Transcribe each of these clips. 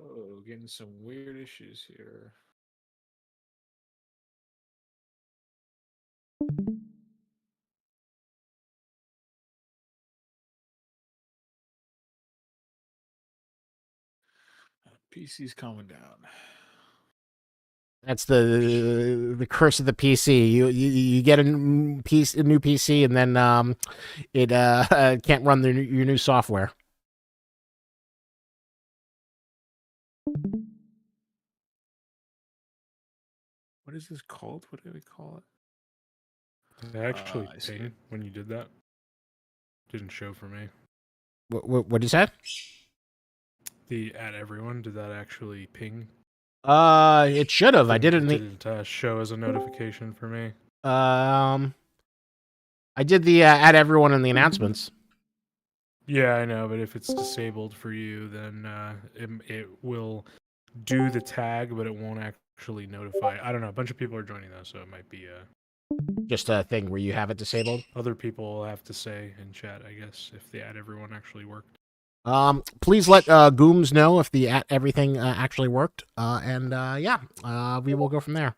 Oh, getting some weird issues here. PC's calming down. That's the curse of the PC. You get a new PC, and then it can't run your new software. What is this called? What do we call it? Did it actually I see ping it. when you did that? Didn't show for me. What did you say? The at everyone, did that actually ping? It should have. I did it in the didn't show as a notification for me. I did the add everyone in the announcements. Yeah, I know, but if it's disabled for you, then it will do the tag, but it won't actually notify. I don't know. A bunch of people are joining though, so it might be just a thing where you have it disabled. Other people will have to say in chat, I guess, if the add everyone actually worked. Please let Gooms know if the at everything actually worked. We will go from there.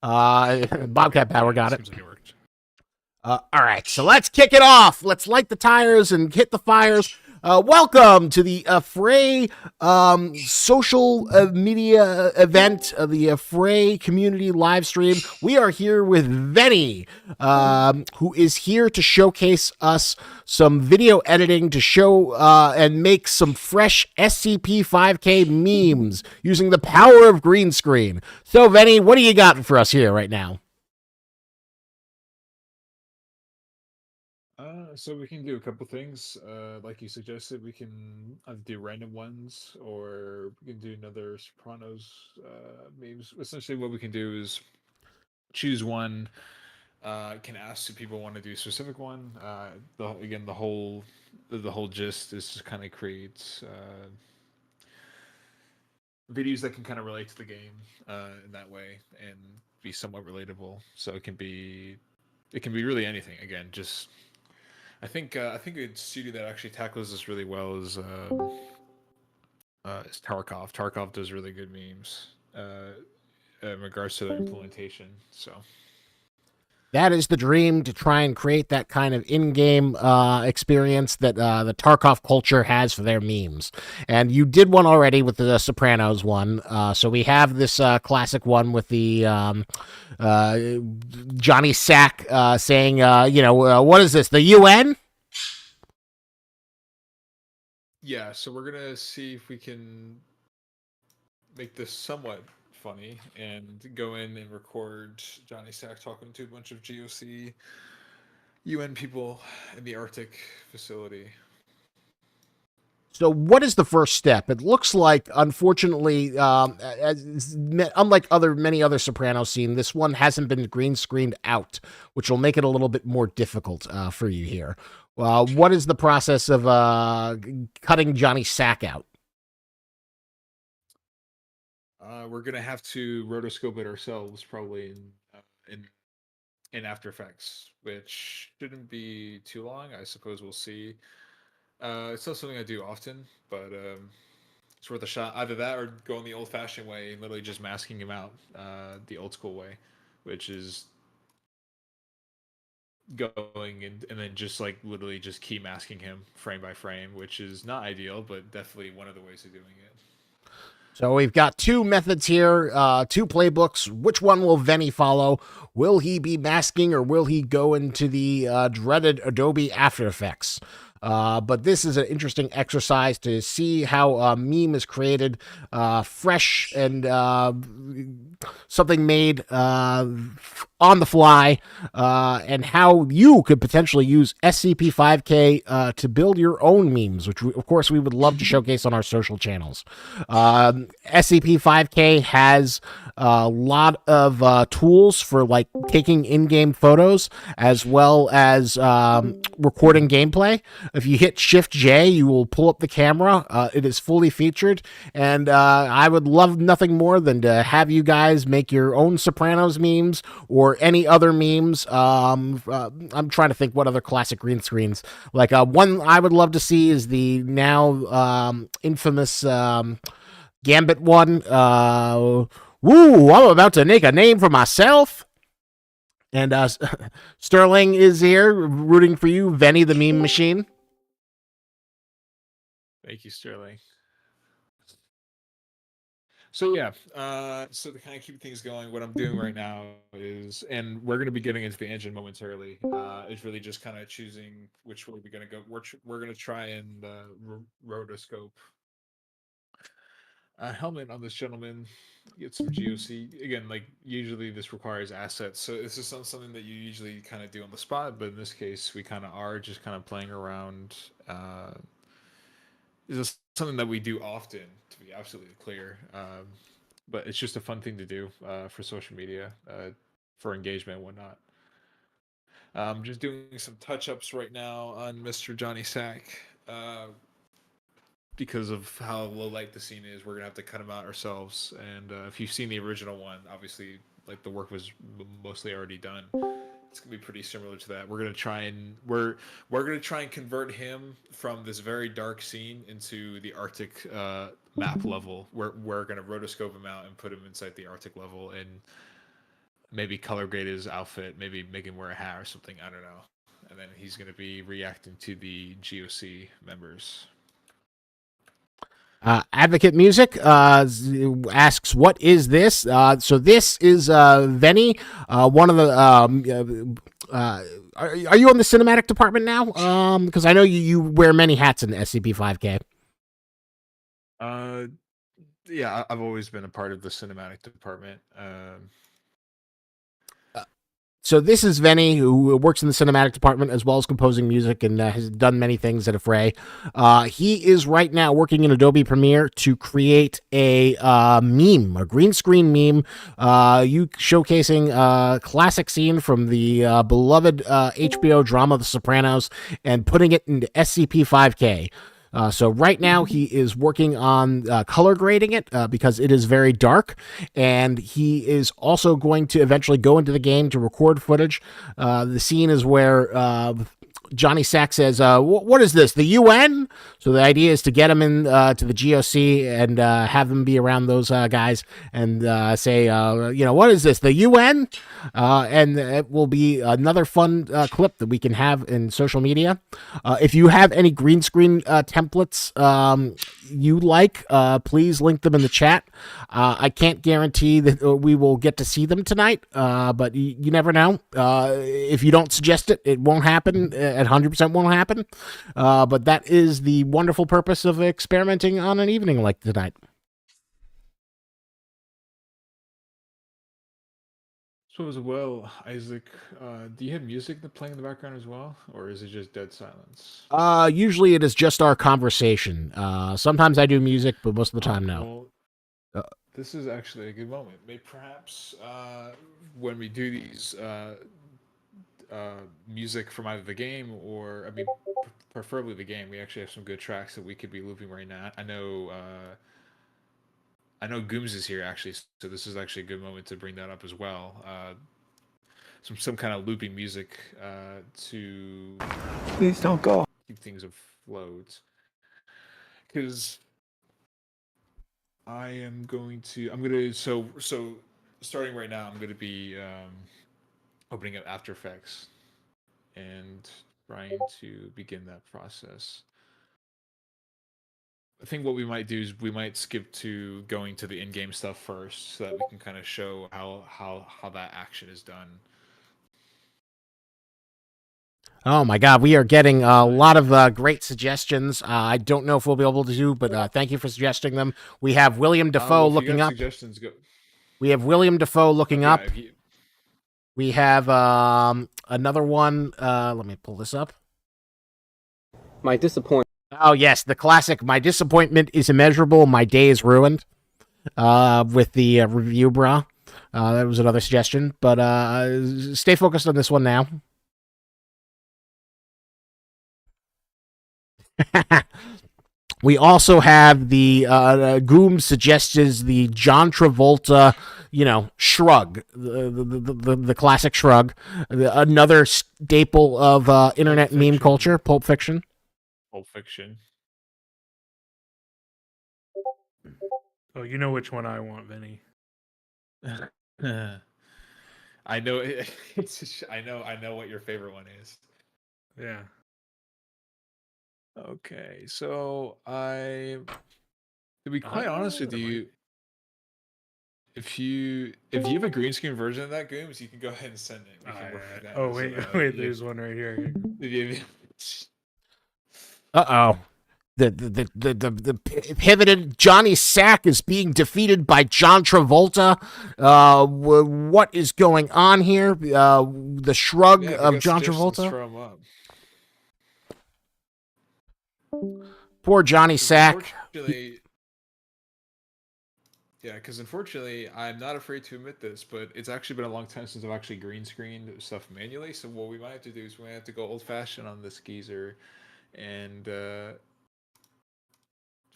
Bobcat Power got it. Seems like it worked. All right, so let's kick it off. Let's light the tires and hit the fires. Welcome to the Fray social media event, the Fray community live stream. We are here with Venny, who is here to showcase us some video editing to show and make some fresh SCP 5K memes using the power of green screen. So, Venny, what do you got for us here right now? So we can do a couple things. Like you suggested, we can either do random ones or we can do another Sopranos memes. Essentially, what we can do is choose one. Can ask if people want to do a specific one. The whole gist is to kind of create videos that can kind of relate to the game in that way and be somewhat relatable. So it can be really anything. Again, just. I think a studio that actually tackles this really well is Tarkov. Tarkov does really good memes in regards to their implementation. So that is the dream, to try and create that kind of in-game experience that the Tarkov culture has for their memes. And you did one already with the Sopranos one. So we have this classic one with the Johnny Sack saying, what is this, the UN? Yeah, so we're going to see if we can make this somewhat funny and go in and record Johnny Sack talking to a bunch of GOC UN people in the Arctic facility. So what is the first step? It looks like, unfortunately, unlike many other Sopranos scenes, this one hasn't been green screened out, which will make it a little bit more difficult for you here. What is the process of cutting Johnny Sack out? We're gonna have to rotoscope it ourselves, probably in After Effects, which shouldn't be too long. I suppose we'll see. It's not something I do often, but it's worth a shot. Either that or going the old-fashioned way and literally just masking him out the old school way, which is going and then just like literally just key masking him frame by frame, which is not ideal, but definitely one of the ways of doing it. So we've got two methods here, two playbooks. Which one will Venny follow? Will he be masking, or will he go into the dreaded Adobe After Effects? But this is an interesting exercise to see how a meme is created, fresh and something made on the fly, and how you could potentially use SCP-5K to build your own memes, which of course we would love to showcase on our social channels. SCP-5K has a lot of tools for like taking in-game photos as well as recording gameplay. If you hit Shift J, you will pull up the camera. It is fully featured, and I would love nothing more than to have you guys make your own Sopranos memes or any other memes. I'm trying to think what other classic green screens. Like one I would love to see is the now infamous Gambit one. Woo! I'm about to make a name for myself. And Sterling is here rooting for you, Venny the meme machine. Thank you, Sterling. So yeah, so to kind of keep things going, what I'm doing right now is, and we're going to be getting into the engine momentarily. Is really just kind of choosing which way we're going to go. We're going to try and rotoscope a helmet on this gentleman. Get some GOC again. Like usually, this requires assets, so this is something that you usually kind of do on the spot. But in this case, we kind of are just kind of playing around. This is something that we do often, to be absolutely clear. But it's just a fun thing to do for social media, for engagement and whatnot. I'm just doing some touch ups right now on Mr. Johnny Sack. Because of how low light the scene is, we're gonna have to cut him out ourselves. And if you've seen the original one, obviously, like the work was mostly already done. It's gonna be pretty similar to that. We're gonna try and convert him from this very dark scene into the Arctic map level. We're gonna rotoscope him out and put him inside the Arctic level, and maybe color grade his outfit, maybe make him wear a hat or something. I don't know. And then he's gonna be reacting to the GOC members. Advocate Music asks, "What is this?" So this is Venny, one of the. Are you on the cinematic department now? Because I know you wear many hats in SCP-5K. Yeah, I've always been a part of the cinematic department. So this is Venny, who works in the cinematic department as well as composing music and has done many things at Affray. He is right now working in Adobe Premiere to create a meme, a green screen meme, you showcasing a classic scene from the beloved HBO drama The Sopranos and putting it into SCP-5K. So right now he is working on color grading it because it is very dark, and he is also going to eventually go into the game to record footage. The scene is where Johnny Sack says, what is this, the UN? So the idea is to get him in to the GOC and have them be around those guys and say, what is this, the UN? And it will be another fun clip that we can have in social media. If you have any green screen templates you like, please link them in the chat. I can't guarantee that we will get to see them tonight, but you never know. If you don't suggest it, it won't happen. At 100% won't happen. But that is the wonderful purpose of experimenting on an evening like tonight. So as well, Isaac, do you have music playing in the background as well, or is it just dead silence? Usually it is just our conversation. Sometimes I do music, but most of the time, no. Well, this is actually a good moment. Maybe perhaps when we do these music from either the game or, I mean, preferably the game, we actually have some good tracks that we could be looping right now. I know Gooms is here actually, so this is actually a good moment to bring that up as well. Some kind of looping music to Please don't go. keep things afloat. Because I'm gonna so starting right now, I'm gonna be opening up After Effects and trying to begin that process. I think what we might do is we might skip to going to the in-game stuff first, so that we can kind of show how that action is done. Oh my God, we are getting a lot of great suggestions. I don't know if we'll be able to do, but thank you for suggesting them. We have William Defoe looking up. Suggestions, go. We have William Defoe looking up. You... We have another one. Let me pull this up. My disappointment. Oh yes, the classic. My disappointment is immeasurable. My day is ruined. With the review, brah. That was another suggestion, but stay focused on this one now. We also have the Goom suggests the John Travolta, shrug, the classic shrug, another staple of internet meme culture, Pulp Fiction. Pulp Fiction. Oh, you know which one I want, Vinny. I know I know what your favorite one is. Yeah. Okay, so to be quite Ah, honest with there might- you, if you have a green screen version of that Gooms, you can go ahead and send it. We can work with that. Oh as, wait, wait. There's one right here. Uh-oh. The pivoted Johnny Sack is being defeated by John Travolta. What is going on here? The shrug Yeah, we of got John suggestions Travolta. from up. Poor Johnny 'Cause Sack. unfortunately, I'm not afraid to admit this, but it's actually been a long time since I've actually green screened stuff manually. So what we might have to do is we might have to go old fashioned on this geezer and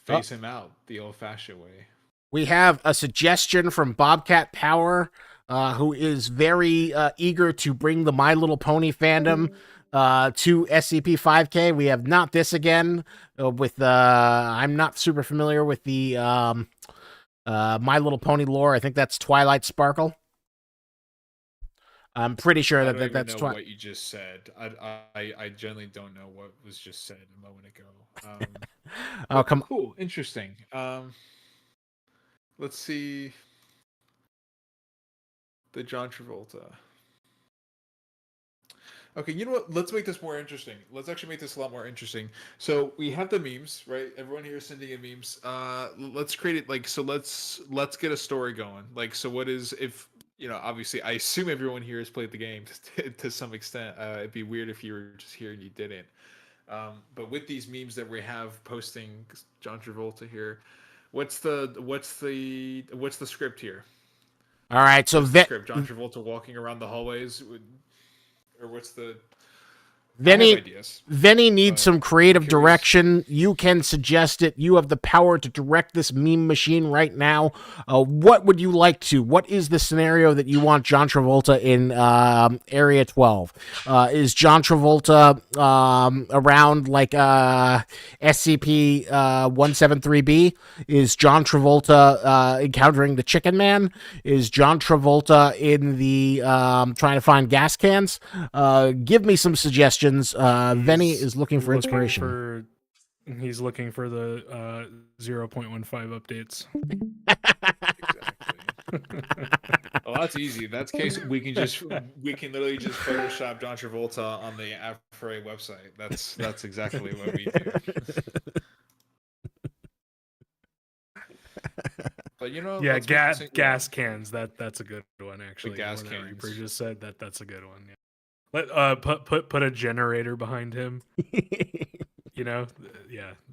phase him out the old fashioned way. We have a suggestion from Bobcat Power, who is very eager to bring the My Little Pony fandom to SCP 5K. We have Not This Again with I'm not super familiar with the My Little Pony lore. I think that's Twilight Sparkle. I'm pretty sure I that, don't that even that's know Twilight. what you just said. I generally don't know what was just said a moment ago. Oh, come on. Cool, interesting. Let's see the John Travolta. Okay, you know what? Let's make this more interesting. Let's actually make this a lot more interesting. So we have the memes, right? Everyone here is sending in memes. Let's create it like so. Let's get a story going. Like, so what is if Obviously, I assume everyone here has played the game to some extent. It'd be weird if you were just here and you didn't. But with these memes that we have posting John Travolta here, what's the script here? All right, so What's the script? John Travolta walking around the hallways, or what's the? I have ideas. Venny needs some creative curious. direction. You can suggest it. You have the power to direct this meme machine right now. What would you like to? What is the scenario that you want John Travolta in Area 12? Is John Travolta around like SCP 173B? Is John Travolta encountering the Chicken Man? Is John Travolta in the trying to find gas cans? Give me some suggestions. Venny is looking for inspiration. He's looking for the 0.15 updates. Exactly. Well, that's easy. That's case we can literally just Photoshop John Travolta on the Afro website. That's exactly what we do. But yeah, gas cans. That's a good one actually. The gas cans. cans. Reaper just said that's a good one. Yeah. Let put a generator behind him. Yeah.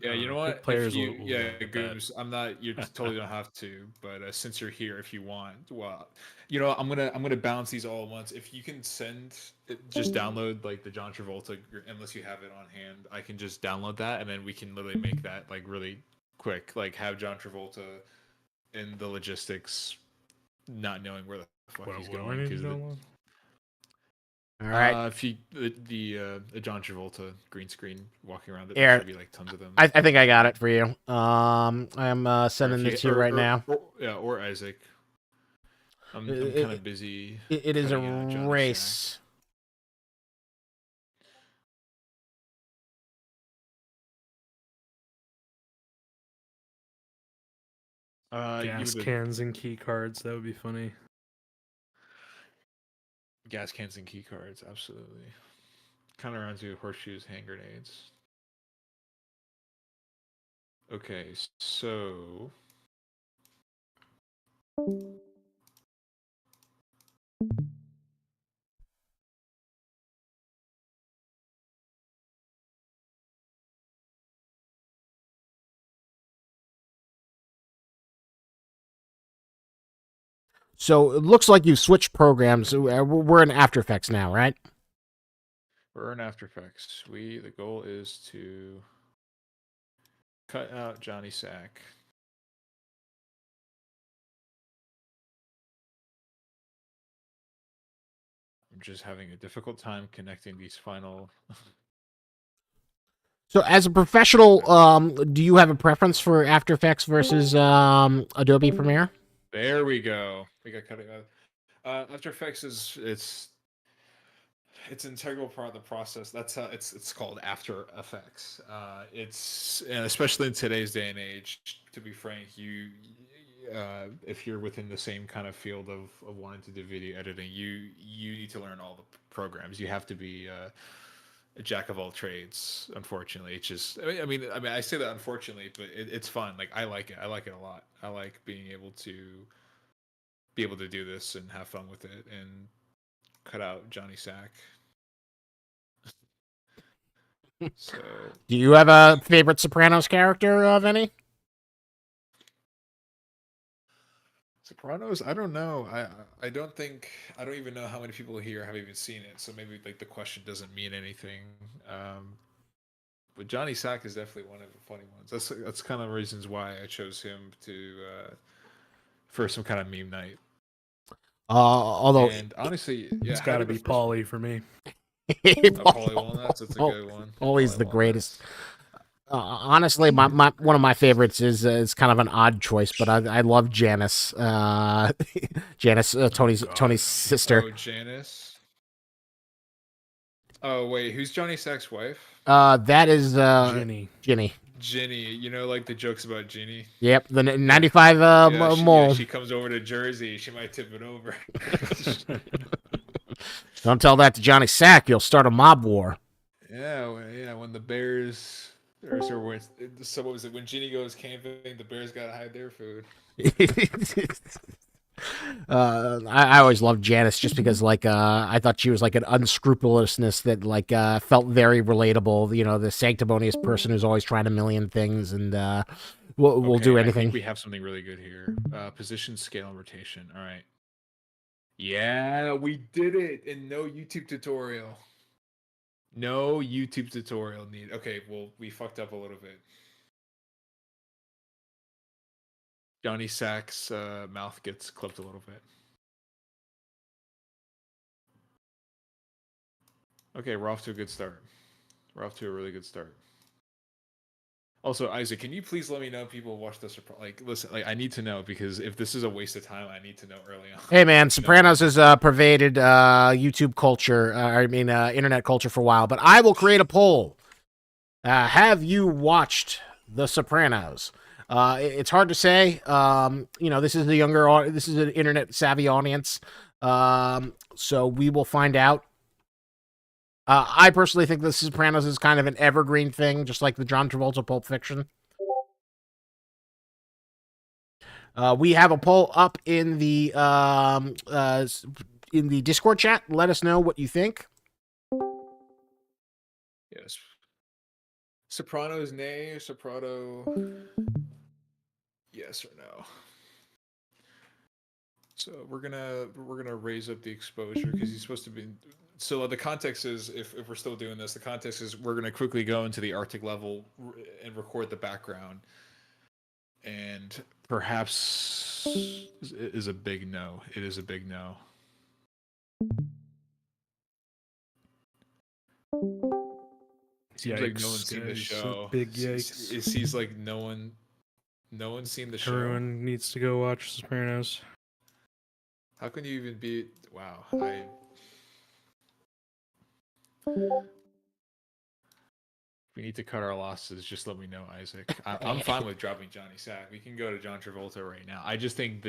Yeah, you know what? Players Gooms, I'm not. You totally don't have to, but since you're here, if you want, well, I'm gonna balance these all at once. If you can just download like the John Travolta, unless you have it on hand, I can just download that, and then we can literally make that like really quick. Like have John Travolta in the logistics, not knowing where the fuck he's going because. All right. If you the John Travolta green screen walking around it, There should be like tons of them. I think I got it for you. I'm sending it to you right now. Or Isaac. I'm kind of busy. It is a race. Gas cans and key cards. That would be funny. Gas cans and key cards, absolutely. Kind of reminds me of horseshoes, hand grenades. Okay, so So it looks like you've switched programs. We're in After Effects now, right? we're in After Effects. The goal is to cut out Johnny Sack. I'm just having a difficult time connecting these final. So, as a professional, do you have a preference for After Effects versus Adobe Premiere? There we go. We got cutting out. After Effects it's an integral part of the process. That's how it's called After Effects. It's and especially in today's day and age. To be frank, if you're within the same kind of field of wanting to do video editing, you need to learn all the programs. You have to be a jack of all trades. Unfortunately, it's just I say that unfortunately, but it's fun. Like I like it. I like it a lot. I like being able to do this and have fun with it and cut out Johnny Sack. So Do you have a favorite Sopranos character, Venny? Sopranos, I don't know. I don't think I don't even know how many people here have even seen it. So maybe like the question doesn't mean anything. But Johnny Sack is definitely one of the funny ones. That's kind of reasons why I chose him to for some kind of meme night. Although And honestly, yeah, It's how got to did the be first- Pauly for me. Pauly Walnuts. That's a good one. Always Pauly the Walnuts. greatest. Honestly, my one of my favorites is kind of an odd choice, but I love Janice. Janice, Tony's sister. Oh, Janice. Oh wait, who's Johnny Sack's wife? That is Ginny. Ginny. Ginny. You know, like the jokes about Ginny. Yep, the 95 mole. She comes over to Jersey. She might tip it over. Don't tell that to Johnny Sack. You'll start a mob war. Yeah. When the Bears, so what was it? When Ginny goes camping, the Bears gotta hide their food. I always loved Janice just because I thought she was like an unscrupulousness that felt very relatable. You know, the sanctimonious person who's always trying a million things and will do I anything. think we have something really good here. Position, scale, and rotation. All right. Yeah, we did it in no YouTube tutorial. No YouTube tutorial need. Okay, well, we fucked up a little bit. Johnny Sack's mouth gets clipped a little bit. Okay, we're off to a good start. We're off to a really good start. Also, Isaac, can you please let me know if people watch this? Listen, I need to know because if this is a waste of time, I need to know early on. Hey man, Sopranos has pervaded YouTube culture. Internet culture for a while. But I will create a poll. Have you watched The Sopranos? It's hard to say. This is this is an internet savvy audience. So we will find out. I personally think The Sopranos is kind of an evergreen thing, just like the John Travolta Pulp Fiction. We have a poll up in the Discord chat. Let us know what you think. Yes. Sopranos, nay. Soprano, yes or no. So we're gonna raise up the exposure because he's supposed to be. So the context is, if we're still doing this, the context is we're gonna quickly go into the Arctic level and record the background, and perhaps is a big no. It is a big no. Seems like no one's seen the show. Big yikes. It seems like no one's seen the show. Everyone needs to go watch Sopranos. How can you even be? Wow. We need to cut our losses. Just let me know, Isaac. I'm fine with dropping Johnny Sack. We can go to John Travolta right now. I just think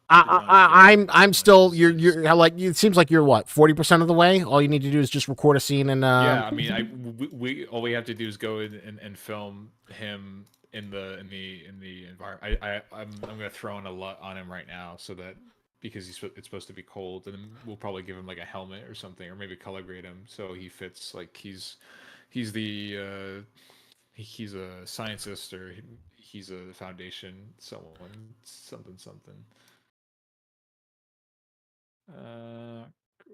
I'm still you're like it seems like you're what 40% of the way. All you need to do is just record a scene and yeah. I mean, we all we have to do is go in and film him in the environment. I'm gonna throw in a lot on him right now so that because it's supposed to be cold, and then we'll probably give him like a helmet or something, or maybe color grade him so he fits like he's a scientist or he's a foundation something.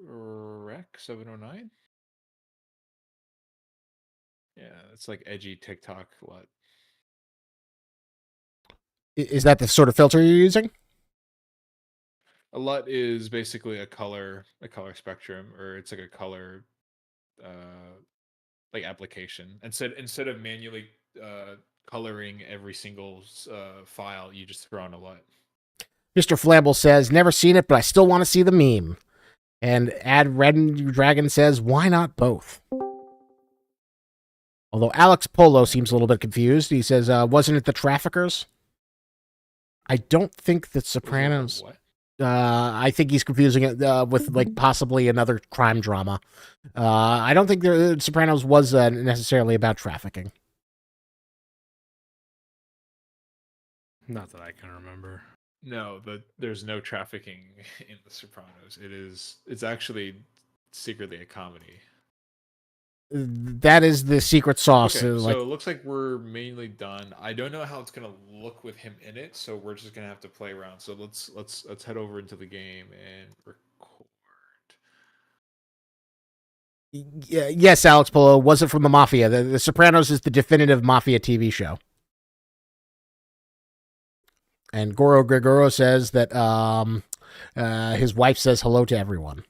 Rec 709. Yeah, it's like edgy TikTok. What is that the sort of filter you're using? a LUT is basically a color spectrum, or it's like a color application. Instead of manually coloring every single file, you just throw in a LUT. Mr. Flamble says, never seen it, but I still want to see the meme. And Ad Red Dragon says, why not both? Although Alex Polo seems a little bit confused. He says, wasn't it the Traffickers? I don't think that Sopranos... What? I think he's confusing it with like possibly another crime drama. I don't think the Sopranos was necessarily about trafficking. Not that I can remember. No, there's no trafficking in The Sopranos. It's actually secretly a comedy. That is the secret sauce. Okay, so it looks like we're mainly done. I don't know how it's gonna look with him in it, so we're just gonna have to play around. So let's head over into the game and record. Yes, Alex Polo wasn't from the Mafia. The Sopranos is the definitive Mafia TV show. And Goro Gregoro says that his wife says hello to everyone.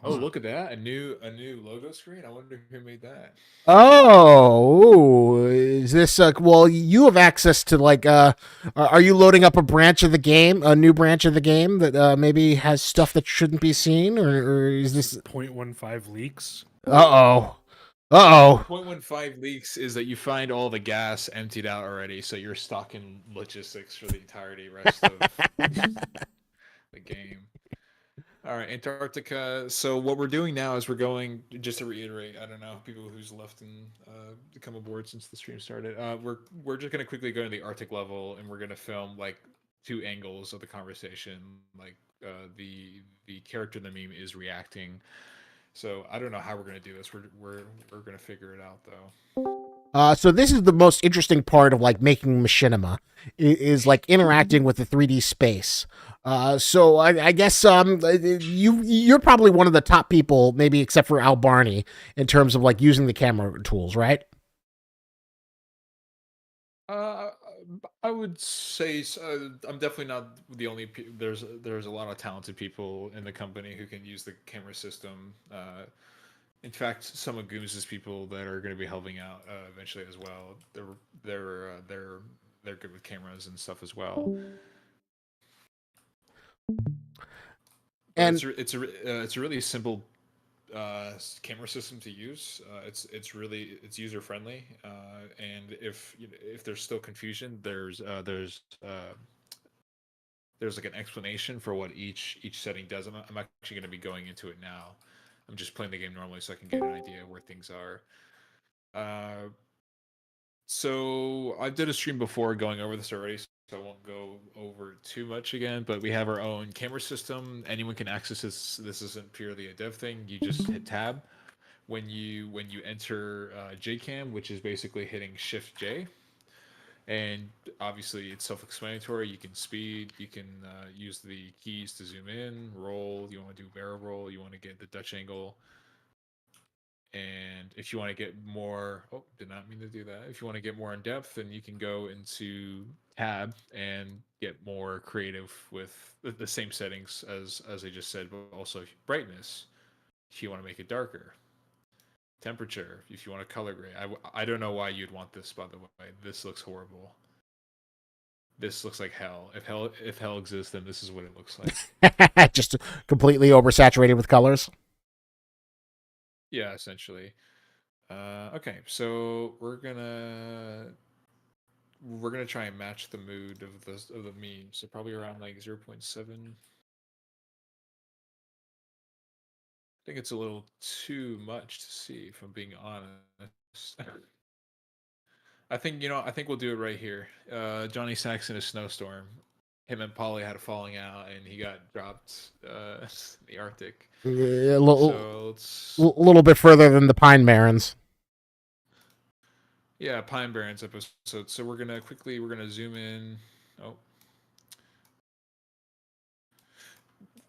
Oh, look at that! A new logo screen. I wonder who made that. Oh, is this well, you have access to like are you loading up a branch of the game, a new branch of the game that maybe has stuff that shouldn't be seen, or is this 0.15 leaks? Uh-oh. 0.15 leaks is that you find all the gas emptied out already, so you're stuck in logistics for the rest of the game. All right, Antarctica. So what we're doing now is we're going, just to reiterate, I don't know people who's left and come aboard since the stream started. We're just gonna quickly go to the Arctic level, and we're gonna film like 2 angles of the conversation. Like the character in the meme is reacting. So I don't know how we're gonna do this. We're gonna figure it out though. So this is the most interesting part of like making machinima is like interacting with the 3D space. So I guess you're probably one of the top people, maybe except for Al Barney, in terms of like using the camera tools, right? I would say I'm definitely not the only. There's a lot of talented people in the company who can use the camera system. In fact, some of Goom's people that are going to be helping out eventually as well. They're good with cameras and stuff as well. And it's a really simple camera system to use. It's user friendly, and if there's still confusion, there's like an explanation for what each setting does. I'm actually going to be going into it now. I'm just playing the game normally so I can get an idea where things are. So I did a stream before going over this already, so I won't go over too much again. But we have our own camera system. Anyone can access this. This isn't purely a dev thing. You just hit tab when you enter JCam, which is basically hitting Shift J. And obviously, it's self-explanatory. You can speed. You can use the keys to zoom in, roll. You want to do barrel roll. You want to get the Dutch angle. And if you want to get more, did not mean to do that. If you want to get more in depth, then you can go into tab and get more creative with the same settings as I just said, but also brightness if you want to make it darker. Temperature if you want to color grade. I don't know why you'd want this, by the way. This looks horrible. This looks like hell. If hell exists, then this is what it looks like. just completely oversaturated with colors. Yeah, essentially. Okay, so we're gonna try and match the mood of the meme. So probably around like 0.7. I think it's a little too much to see, if I'm being honest. I think we'll do it right here. Johnny Sacks in a snowstorm. Him and Polly had a falling out, and he got dropped in the Arctic. A little bit further than the Pine Barrens. Yeah, Pine Barrens episode. So we're gonna zoom in. Oh,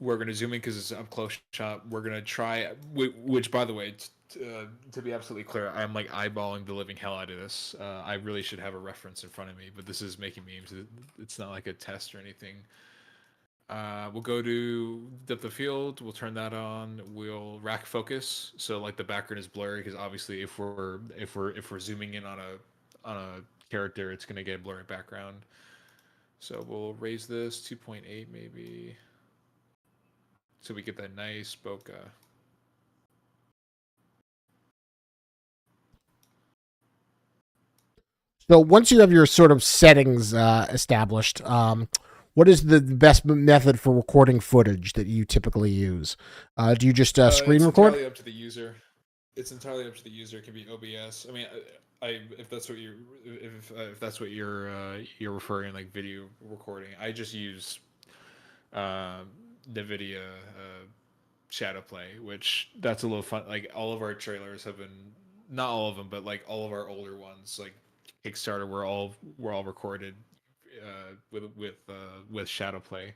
we're gonna zoom in because it's up close shot. We're gonna try, which by the way, to be absolutely clear, I'm like eyeballing the living hell out of this. I really should have a reference in front of me, but this is making memes. It's not like a test or anything. We'll go to depth of field. We'll turn that on. We'll rack focus, so like the background is blurry because obviously if we're zooming in on a character, it's gonna get blurry background. So we'll raise this 2.8 maybe, so we get that nice bokeh. So once you have your sort of settings established, what is the best method for recording footage that you typically use? Do you just screen It's record? entirely up to the user. It's entirely up to the user. It can be OBS. I mean, if that's what you if that's what you're referring, like video recording, I just use NVIDIA Shadowplay, which that's a little fun. Like all of our trailers have been, not all of them, but like all of our older ones, like Kickstarter, were all recorded with Shadowplay.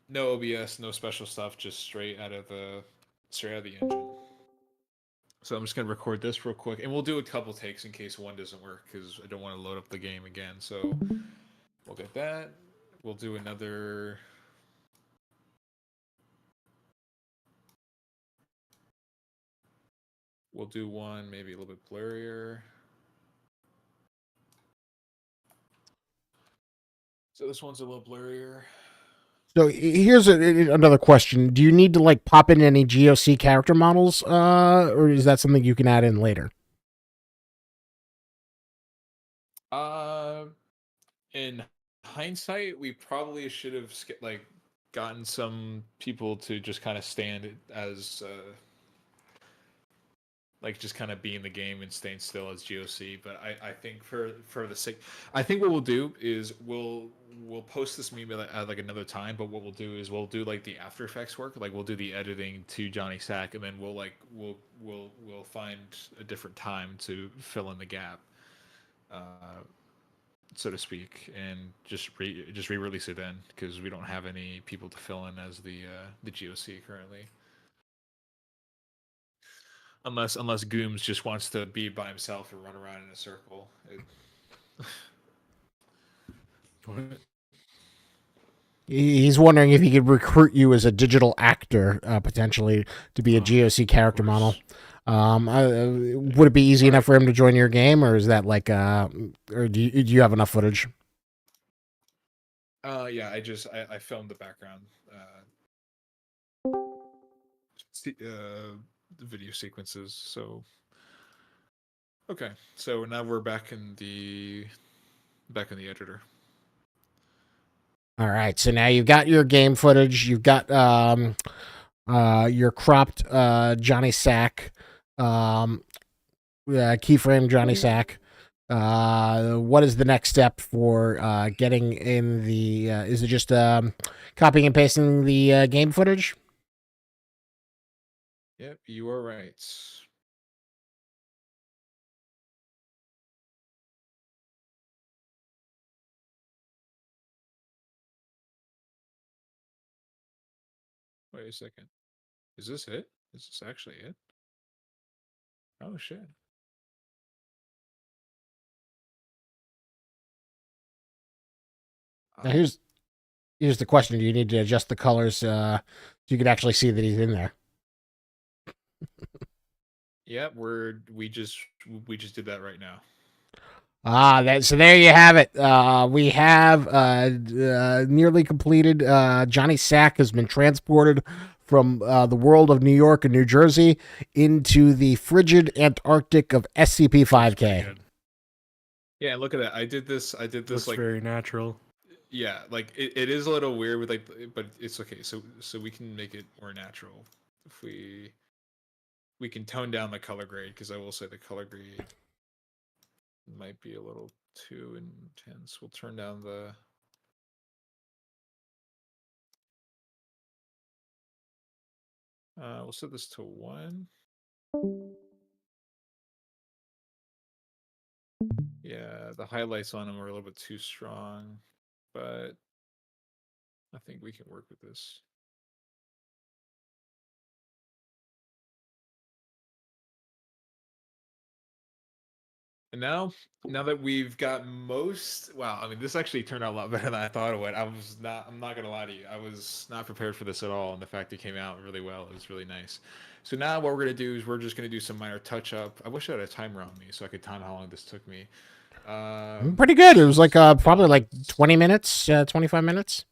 No OBS, no special stuff, just straight out of the engine. So I'm just gonna record this real quick, and we'll do a couple takes in case one doesn't work because I don't want to load up the game again. So we'll get that. We'll do another. We'll do one maybe a little bit blurrier. So this one's a little blurrier. So here's another question: do you need to like pop in any GOC character models, or is that something you can add in later? In hindsight, we probably should have like gotten some people to just kind of stand as like just kind of be in the game and staying still as GOC. But I think for the sake, I think what we'll do is we'll post this meme at like another time. But what we'll do is we'll do like the After Effects work, like we'll do the editing to Johnny Sack, and then we'll find a different time to fill in the gap. So to speak, and just re-release it then because we don't have any people to fill in as the GOC currently. Unless Gooms just wants to be by himself and run around in a circle. He's wondering if he could recruit you as a digital actor, potentially to be a GOC character model. Would it be easy enough for him to join your game, or is that like, or do you have enough footage? Yeah, I filmed the background, the video sequences. So okay, so now we're back in the editor. All right, so now you've got your game footage. You've got your cropped Johnny Sack, keyframe Johnny Sack. What is the next step for getting in the? Is it just copying and pasting the game footage? Yep, you are right. Wait a second. Is this it? Is this actually it? Oh shit. Now here's the question: do you need to adjust the colors so you can actually see that he's in there? Yep, we just did that right now. So there you have it. We have nearly completed. Johnny Sack has been transported from the world of New York and New Jersey into the frigid Antarctic of SCP-5K. Yeah, look at that. I did this Looks like very natural. yeah, like it is a little weird with like, but it's okay. So we can make it more natural if we can tone down the color grade, because I will say the color grade might be a little too intense. We'll turn down the we'll set this to 1. Yeah, the highlights on them are a little bit too strong, but I think we can work with this. And now that we've got most, wow, I mean, this actually turned out a lot better than I thought it would. I'm not gonna lie to you, I was not prepared for this at all, and the fact it came out really well, it was really nice. So now what we're gonna do is we're just gonna do some minor touch up. I wish I had a timer on me so I could time how long this took me. Pretty good. It was like so probably like 20 minutes, 25 minutes.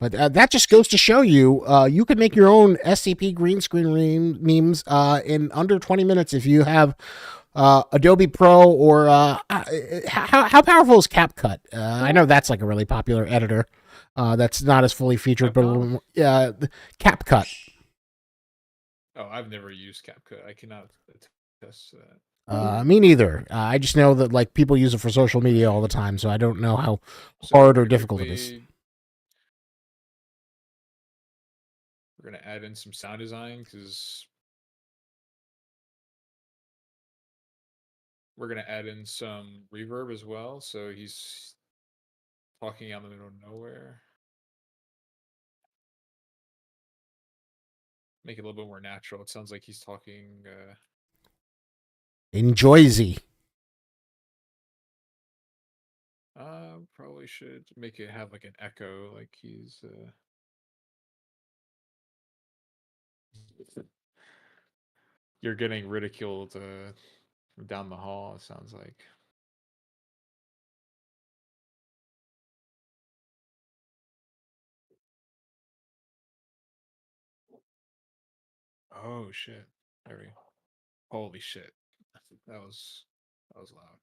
But that just goes to show you, you can make your own SCP green screen memes in under 20 minutes if you have Adobe Pro or how powerful is CapCut? I know that's like a really popular editor that's not as fully featured, but a little more, CapCut. Oh, I've never used CapCut. I cannot attest to that. Me neither. I just know that like people use it for social media all the time, so I don't know how So hard or really difficult it is. quickly, we're gonna add in some sound design because we're gonna add in some reverb as well. So he's talking out in the middle of nowhere. Make it a little bit more natural. It sounds like he's talking. In Joyzy. Probably should make it have like an echo, like he's. You're getting ridiculed from down the hall. It sounds like. Oh shit! There we go. Holy shit! That was loud.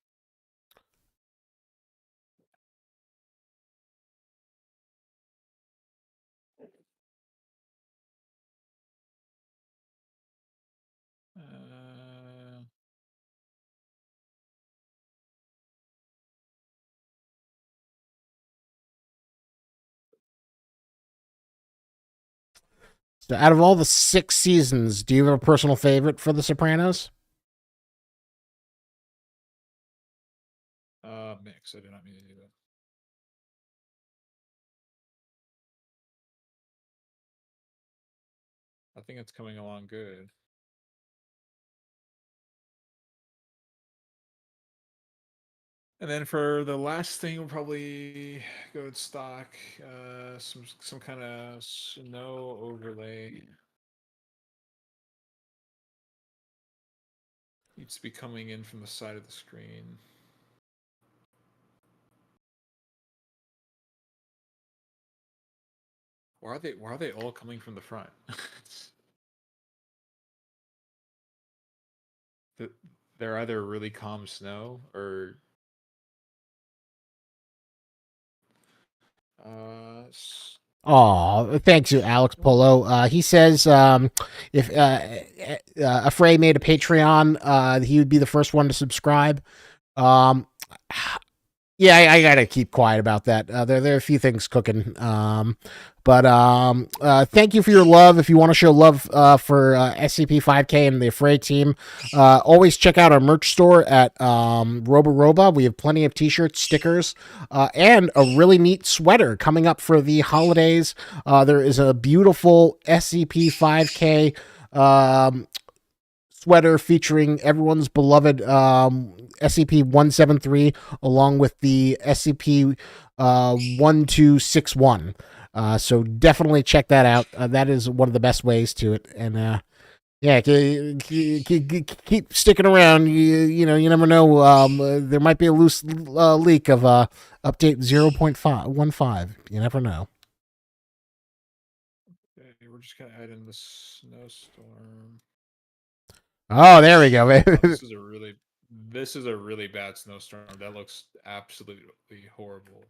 So out of all the 6 seasons, do you have a personal favorite for The Sopranos? Mix. I did not mean to do that. I think it's coming along good. And then for the last thing, we'll probably go with stock, some kind of snow overlay. Needs to be coming in from the side of the screen. Why are they all coming from the front? They're either really calm snow or Oh, thanks you, Alex Polo. He says if Afray made a Patreon, he would be the first one to subscribe. Yeah, I gotta keep quiet about that. There are a few things cooking. But thank you for your love. If you want to show love for SCP-5K and the Afray team, always check out our merch store at Roba. We have plenty of t-shirts, stickers, and a really neat sweater coming up for the holidays. There is a beautiful SCP-5K sweater featuring everyone's beloved SCP-173 along with the SCP-1261. So definitely check that out. That is one of the best ways to it. And yeah, keep sticking around. You know, you never know. There might be a loose leak of update 0.15. You never know. Okay, we're just gonna add in the snowstorm. Oh, there we go. Oh, this is a really bad snowstorm. That looks absolutely horrible.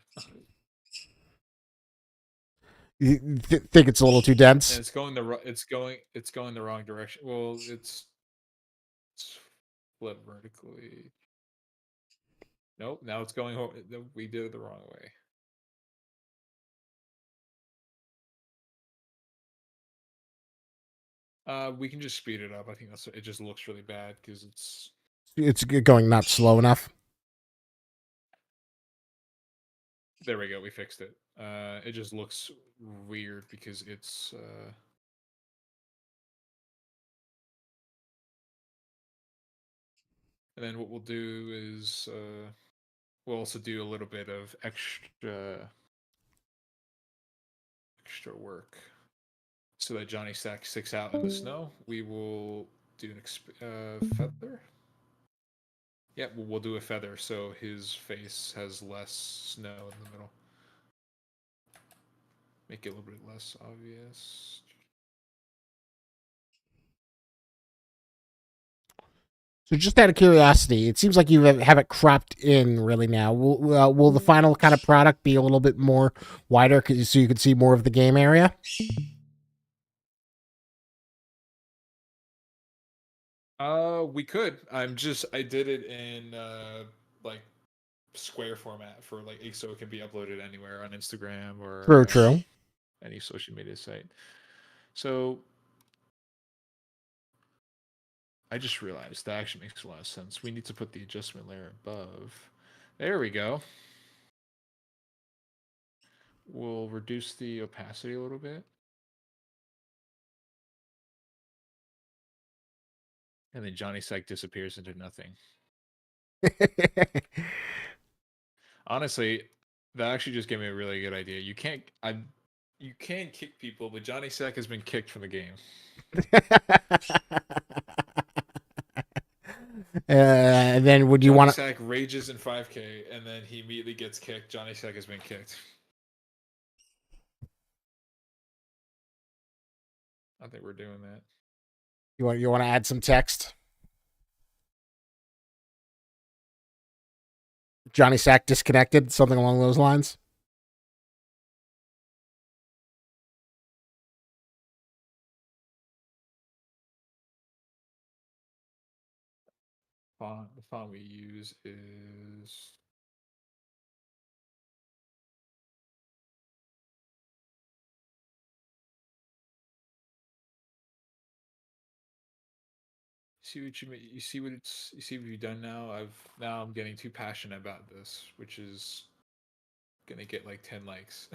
You think it's a little too dense? And it's going the wrong direction. Well, it's flipped vertically. Nope. Now it's going. We did it the wrong way. We can just speed it up. I think it just looks really bad because it's going not slow enough. There we go. We fixed it. It just looks weird because it's And then what we'll do is we'll also do a little bit of extra work so that Johnny Sack sticks out in the snow. We will do an feather. Yeah, we'll do a feather so his face has less snow in the middle. Make it a little bit less obvious. So just out of curiosity, it seems like you have it cropped in really now. Will the final kind of product be a little bit more wider so you can see more of the game area? We could. I did it in like square format for like so it can be uploaded anywhere on Instagram or True. any social media site. So I just realized that actually makes a lot of sense. We need to put the adjustment layer above. There we go. We'll reduce the opacity a little bit. And then Johnny Sack disappears into nothing. Honestly, that actually just gave me a really good idea. You can't kick people, but Johnny Sack has been kicked from the game. And then would you Johnny want to? Sack rages in 5K, and then he immediately gets kicked. Johnny Sack has been kicked. I think we're doing that. You want to add some text? Johnny Sack disconnected, something along those lines. The font we use is you see what you've done now. I'm getting too passionate about this, which is gonna get like 10 likes.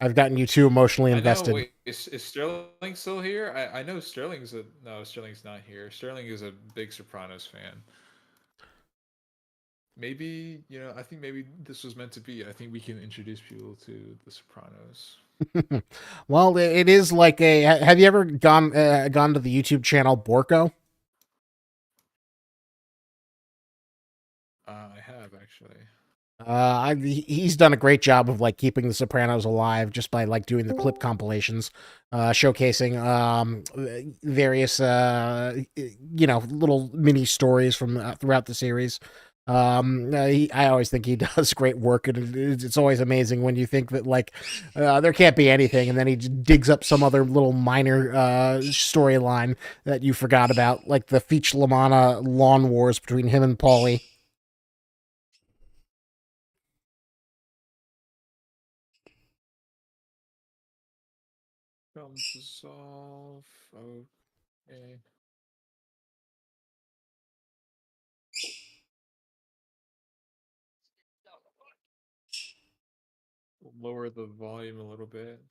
I've gotten you too emotionally I know. invested. Wait, is Sterling still here? I know Sterling's not here. Sterling is a big Sopranos fan. Maybe I think maybe this was meant to be. I think we can introduce people to the Sopranos. Well, it is like a. Have you ever gone to the YouTube channel Borko? I have actually. He's done a great job of like keeping the Sopranos alive just by like doing the clip compilations, showcasing various little mini stories from throughout the series. I always think he does great work, and it's always amazing when you think that like there can't be anything, and then he just digs up some other little minor storyline that you forgot about, like the Feach Lamana lawn wars between him and Paulie. Film dissolve. Okay. Lower the volume a little bit.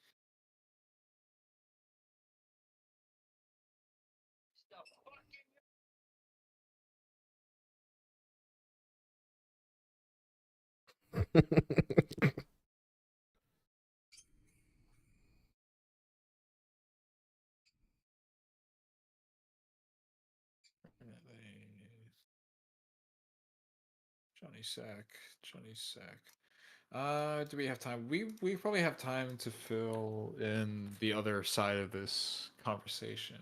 Johnny Sack. Johnny Sack. Do we have time? We probably have time to fill in the other side of this conversation.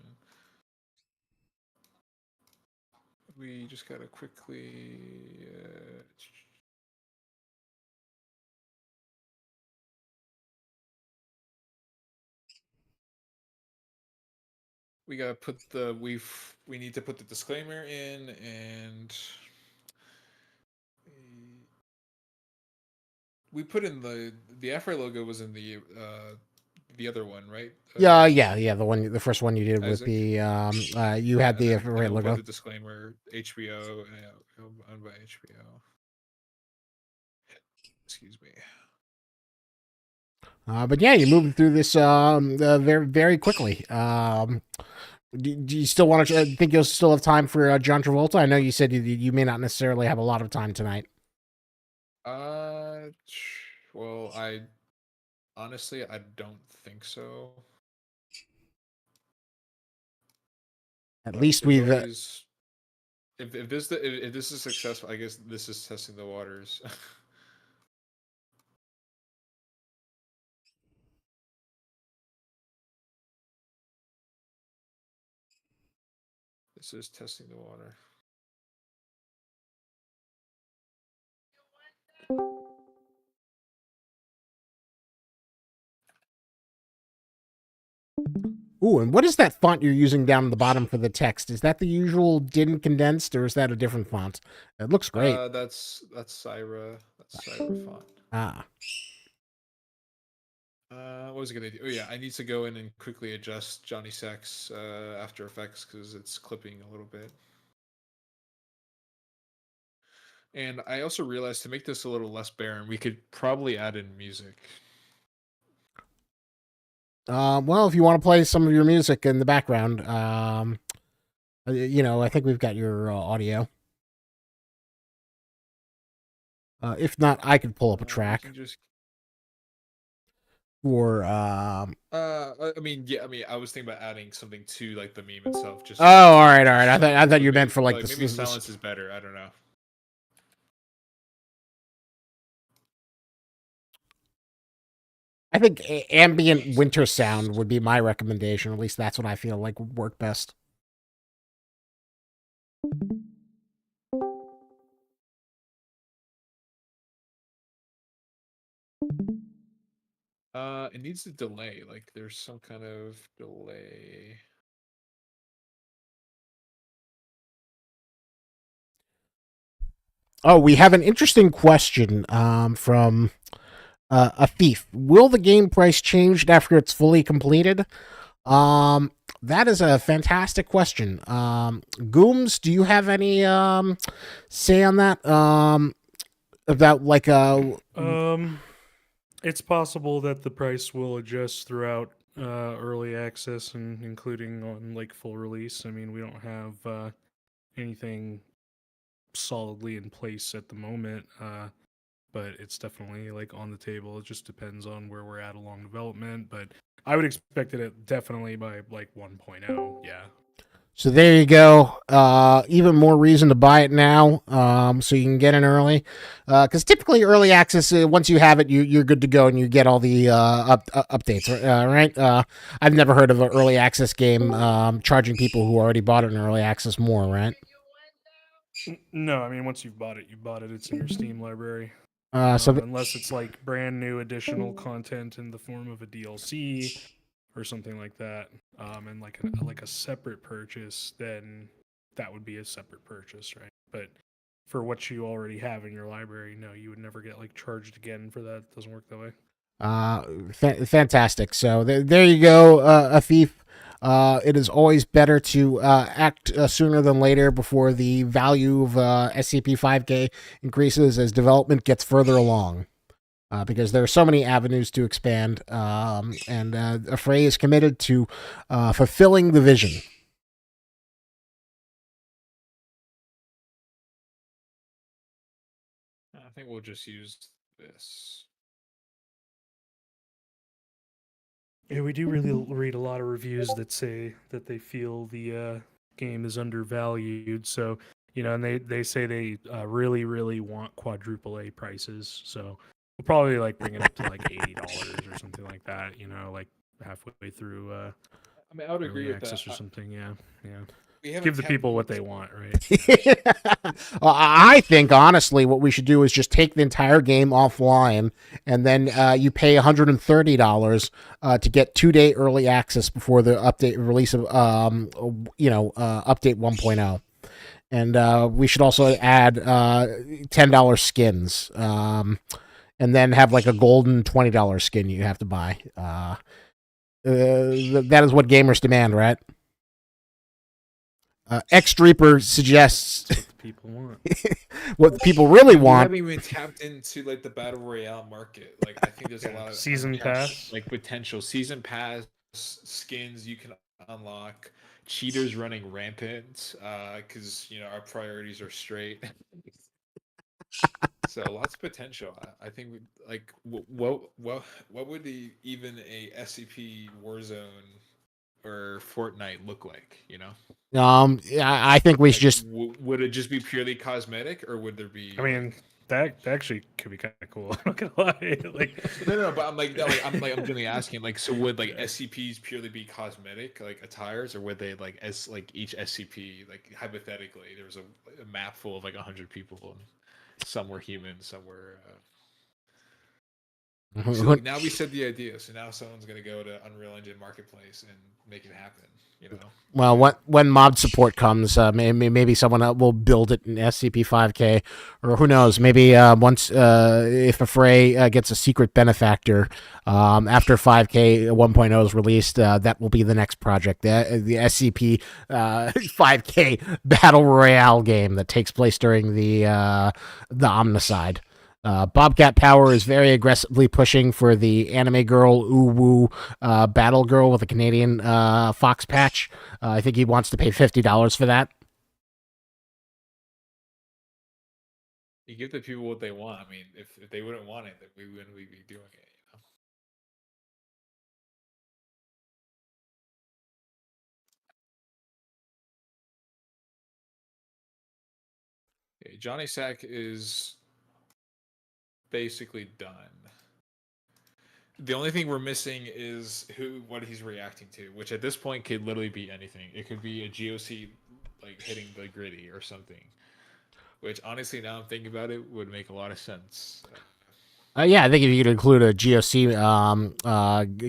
We just gotta quickly. We gotta put we need to put the disclaimer in, and we put in the Afro logo was in the other one, right? Yeah. The first one you did with Isaac? the you had the right we'll logo. put the disclaimer HBO owned by HBO. Excuse me. But yeah, you moved through this very very quickly. Do you still want to think you'll still have time for John Travolta? I know you said you may not necessarily have a lot of time tonight. Well, I honestly I don't think so. At But least there's we've. always if this is successful, I guess this is testing the waters. This is testing the water. Ooh, and what is that font you're using down the bottom for the text? Is that the usual DIN condensed, or is that a different font? It looks great. That's Syra. That's Syra font. Ah. What was I gonna do? Oh yeah, I need to go in and quickly adjust Johnny Sack's After Effects because it's clipping a little bit. And I also realized to make this a little less barren, we could probably add in music. Well, if you want to play some of your music in the background, I think we've got your audio. If not, I could pull up a track. Or I mean, yeah, I mean, I was thinking about adding something to like the meme itself. Just all right. I thought you meant for like maybe silence is better. I don't know. I think ambient winter sound would be my recommendation. At least that's what I feel like would work best. It needs a delay. Like there's some kind of delay. Oh, we have an interesting question from a thief. Will the game price change after it's fully completed? That is a fantastic question. Gooms, do you have any say on that? About like It's possible that the price will adjust throughout early access and including on like full release. I mean, we don't have anything solidly in place at the moment, but it's definitely like on the table. It just depends on where we're at along development, but I would expect it definitely by like 1.0. Yeah. So there you go. Even more reason to buy it now, so you can get in early. Because typically early access, once you have it, you're good to go and you get all the updates, right? I've never heard of an early access game charging people who already bought it in early access more, right? No, I mean once you've bought it, It's in your Steam library. So unless it's like brand new additional content in the form of a DLC or something like that, and like a separate purchase, then that would be a separate purchase, right? But for what you already have in your library, no, you would never get like charged again for that. It doesn't work that way. Fantastic. So there you go, a thief. It is always better to act sooner than later before the value of SCP-5K increases as development gets further along. Because there are so many avenues to expand, and Affray is committed to fulfilling the vision. I think we'll just use this. Yeah, we do really read a lot of reviews that say that they feel the game is undervalued. So, and they say they really, really want quadruple A prices. So we'll probably like bring it up to like $80 or something like that. Like halfway through. I mean, I would agree with access that. Or something. Yeah. Give the people what they want, right? Well, I think honestly, what we should do is just take the entire game offline, and then you pay $130 to get 2-day early access before the release of update 1.0. And we should also add $10 skins, and then have like a golden $20 skin you have to buy. That is what gamers demand, right? X Reaper suggests what the people want. What people really want. We haven't even tapped into like the battle royale market. Like I think there's a lot of season pass, like potential season pass skins you can unlock. cheaters running rampant, because our priorities are straight. So lots of potential. I think like what would even a SCP Warzone or Fortnite look like? Yeah, I think we should Like, just. would it just be purely cosmetic, or would there be I mean, that actually could be kind of cool. I'm not gonna lie. Like, no, but I'm really asking, like, so would like SCPs purely be cosmetic, like attires, or would they like as like each SCP, like hypothetically, there was a map full of like 100 people, and some were human, some were. So like now we said the idea, so now someone's gonna go to Unreal Engine Marketplace and make it happen. Well, when mod support comes, maybe someone will build it in SCP-5K, or who knows? Maybe once if a Fray gets a secret benefactor after 5K 1.0 is released, that will be the next project. The SCP 5K Battle Royale game that takes place during the Omnicide. Bobcat Power is very aggressively pushing for the anime girl Uwu battle girl with a Canadian fox patch. I think he wants to pay $50 for that. You give the people what they want. I mean, if they wouldn't want it, then we wouldn't be doing it. Okay, Johnny Sack is basically done. The only thing we're missing is what he's reacting to, which at this point could literally be anything. It could be a GOC like hitting the gritty or something. Which honestly, now I'm thinking about it, would make a lot of sense. Yeah, I think if you could include a GOC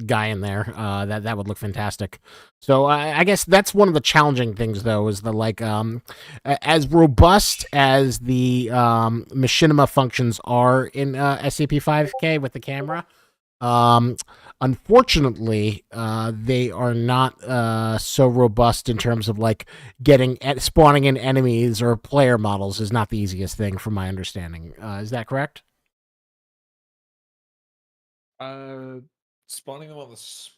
guy in there, that would look fantastic. So I guess that's one of the challenging things, though, is the as robust as the machinima functions are in SCP-5K with the camera. Unfortunately, they are not so robust in terms of like spawning in enemies or player models is not the easiest thing, from my understanding. Is that correct? Spawning them on the spot.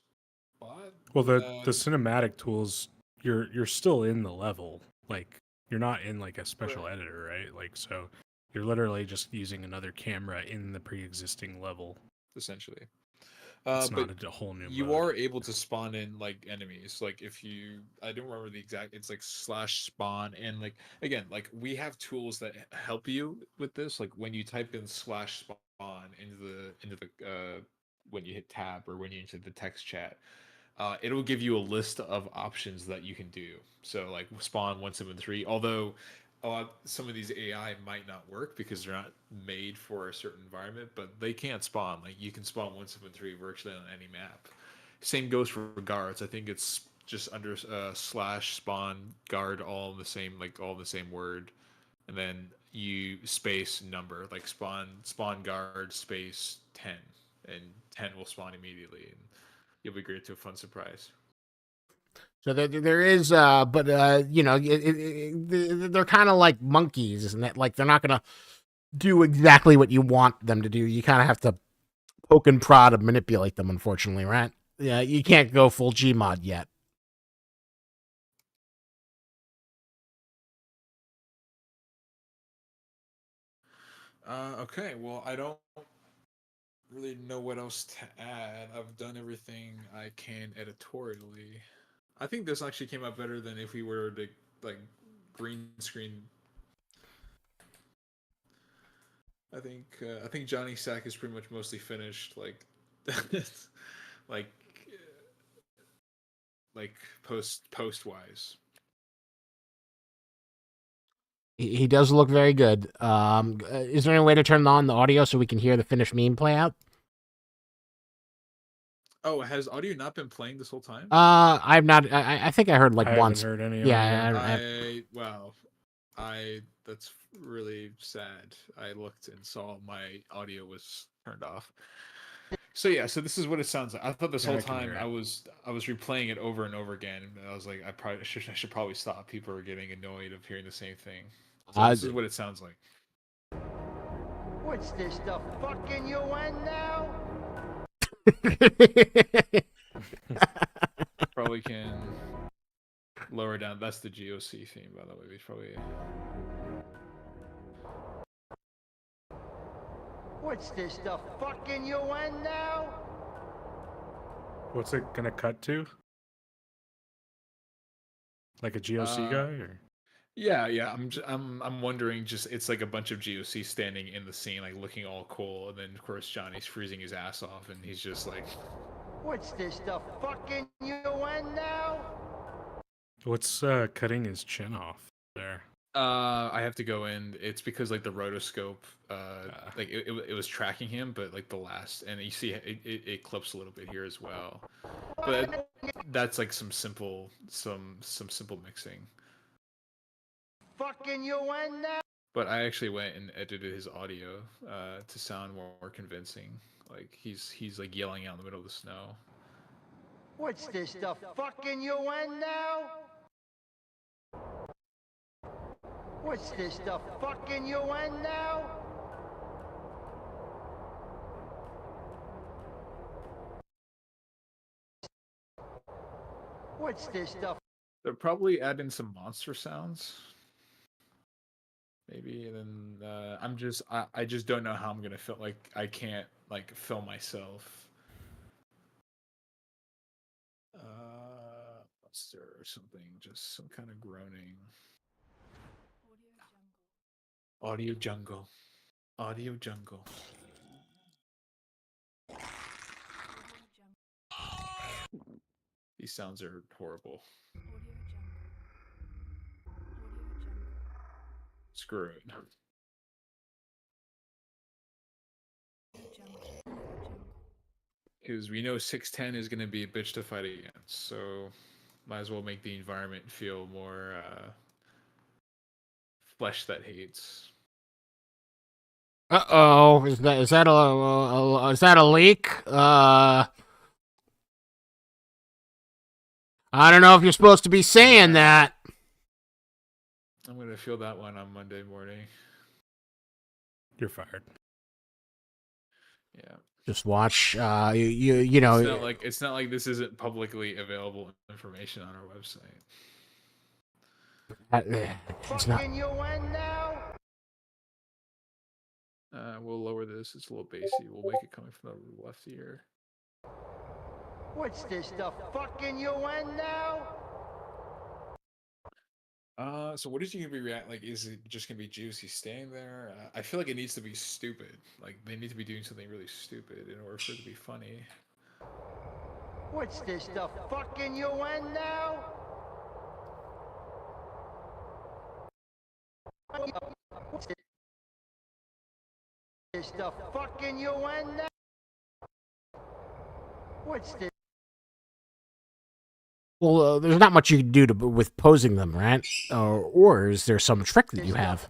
well, the cinematic tools, you're still in the level. Like, you're not in like a special Right. editor, right? Like, so you're literally just using another camera in the pre-existing level. Essentially. It's But not a whole new you mode. are able to spawn in like enemies. Like I don't remember the exact. It's like /spawn, and like again, like we have tools that help you with this. Like when you type in /spawn into the when you hit tab or when you enter the text chat, it'll give you a list of options that you can do. So like spawn 173. Although some of these AI might not work because they're not made for a certain environment, but they can't spawn. Like you can spawn 173 virtually on any map. Same goes for guards. I think it's just under /spawn guard all the same, like all the same word, and then you space number, like spawn guard space 10, and 10 will spawn immediately, and you'll be greeted to a fun surprise. So there is, but they're kind of like monkeys, isn't it? Like they're not gonna do exactly what you want them to do. You kind of have to poke and prod and manipulate them. Unfortunately, right? Yeah, you can't go full Gmod yet. Okay, well, I don't really know what else to add. I've done everything I can editorially. I think this actually came out better than if we were to like green screen. I think Johnny Sack is pretty much mostly finished. Like like post wise. He does look very good. Is there any way to turn on the audio so we can hear the finished meme play out? Oh, has audio not been playing this whole time? I've not. I think I heard like I once. haven't heard any. Yeah, That's really sad. I looked and saw my audio was turned off. So yeah, so this is what it sounds like. I thought this whole time I was replaying it over and over again, and I was like, I should probably stop. People are getting annoyed of hearing the same thing. So this is what it sounds like. What's this, the fucking UN now? Probably can. Lower down. That's the GOC theme, by the way. We probably. What's this, the fucking UN now? What's it gonna cut to? Like a GOC guy, or Yeah. I'm wondering. Just it's like a bunch of GOC standing in the scene, like looking all cool, and then of course Johnny's freezing his ass off, and he's just like, What's this, the fucking UN now? what's cutting his chin off there? I have to go in. It's because like the rotoscope, like it was tracking him, but like the last, and you see it clips a little bit here as well. But that's like some simple mixing. Fucking UN now? But I actually went and edited his audio to sound more convincing. Like he's like yelling out in the middle of the snow. What's this, the fucking UN now? What's this, the fucking UN now? What's this, the They'll probably add in some monster sounds. Maybe, and then I just don't know how I'm gonna feel. Like I can't like film myself. Monster or something, just some kind of groaning. Audio jungle. Audio jungle. These sounds are horrible. Screw it. Because we know 610 is going to be a bitch to fight against, so might as well make the environment feel more flesh that hates. Uh-oh, is that a leak? I don't know if you're supposed to be saying that. I'm going to feel that one on Monday morning. You're fired. Yeah. Just watch. You know. It's not like this isn't publicly available information on our website. It's not. fucking UN now? We'll lower this. It's a little bassy. We'll make it coming from the left ear. What's this, the fucking UN now? So what is he gonna be like? Is it just gonna be Juicy staying there? I feel like it needs to be stupid. Like they need to be doing something really stupid in order for it to be funny. What's this, the fucking UN now? What's this, the fucking UN now? What's this? Well, there's not much you can do with posing them, right? Or is there some trick that you have?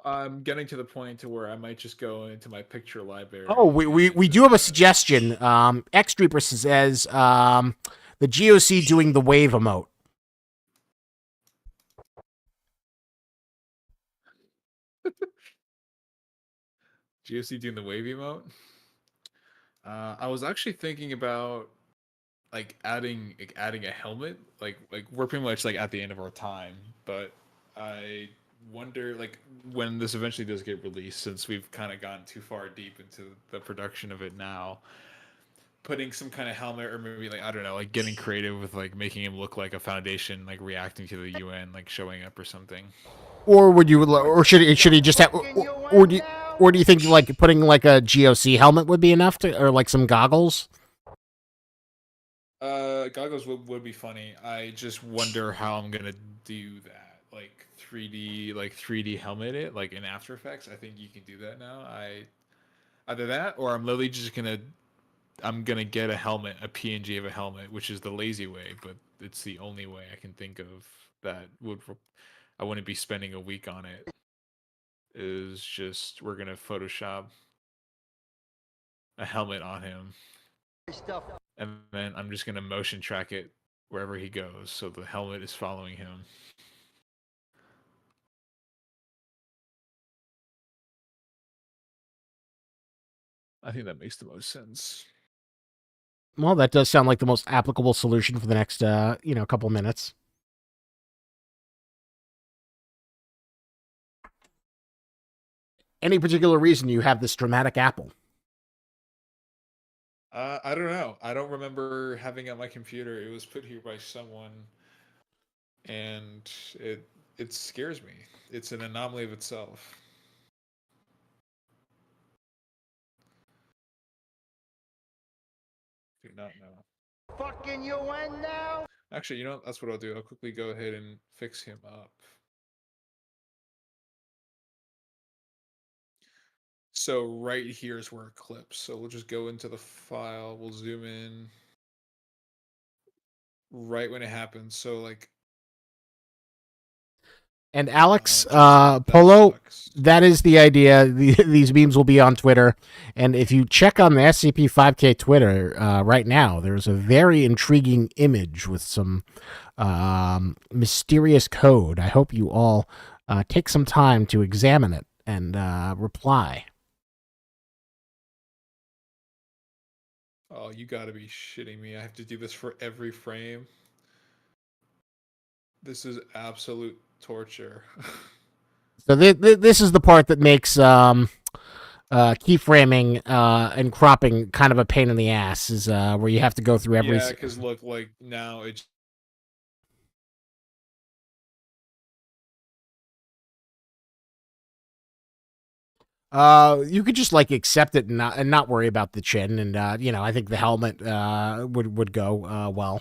I'm getting to the point to where I might just go into my picture library. Oh, we do have a suggestion. X Reaper says the GOC doing the wave emote. GOC doing the wave emote. I was actually thinking about like adding a helmet. Like we're pretty much like at the end of our time, but I wonder like when this eventually does get released, since we've kind of gone too far deep into the production of it now, putting some kind of helmet, or maybe like I don't know, like getting creative with like making him look like a Foundation, like reacting to the UN, like showing up or something. Or would you? Or should he just have? Or do you think like putting like a GOC helmet would be enough to, or like some goggles? Goggles would be funny. I just wonder how I'm gonna do that. Like 3D helmet it, like in After Effects. I think you can do that now. Either that, or I'm literally just gonna get a helmet, a PNG of a helmet, which is the lazy way, but it's the only way I can think of that I wouldn't be spending a week on it. Is just we're gonna Photoshop a helmet on him, and then I'm just gonna motion track it wherever he goes, so the helmet is following him. I think that makes the most sense. Well, that does sound like the most applicable solution for the next, couple minutes. Any particular reason you have this dramatic apple? I don't know. I don't remember having it on my computer. It was put here by someone, and it scares me. It's an anomaly of itself. Do not know. Fucking you in now? Actually, you know what? That's what I'll do. I'll quickly go ahead and fix him up. So right here is where it clips. So we'll just go into the file. We'll zoom in right when it happens. So like. And Alex, that Polo, sucks. that is the idea. These memes will be on Twitter. And if you check on the SCP 5K Twitter right now, there's a very intriguing image with some mysterious code. I hope you all take some time to examine it and reply. Oh, you gotta be shitting me. I have to do this for every frame. This is absolute torture. So this is the part that makes keyframing and cropping kind of a pain in the ass, is where you have to go through every... Yeah, because look, like, now it's... You could just like accept it and not worry about the chin, and I think the helmet would go well.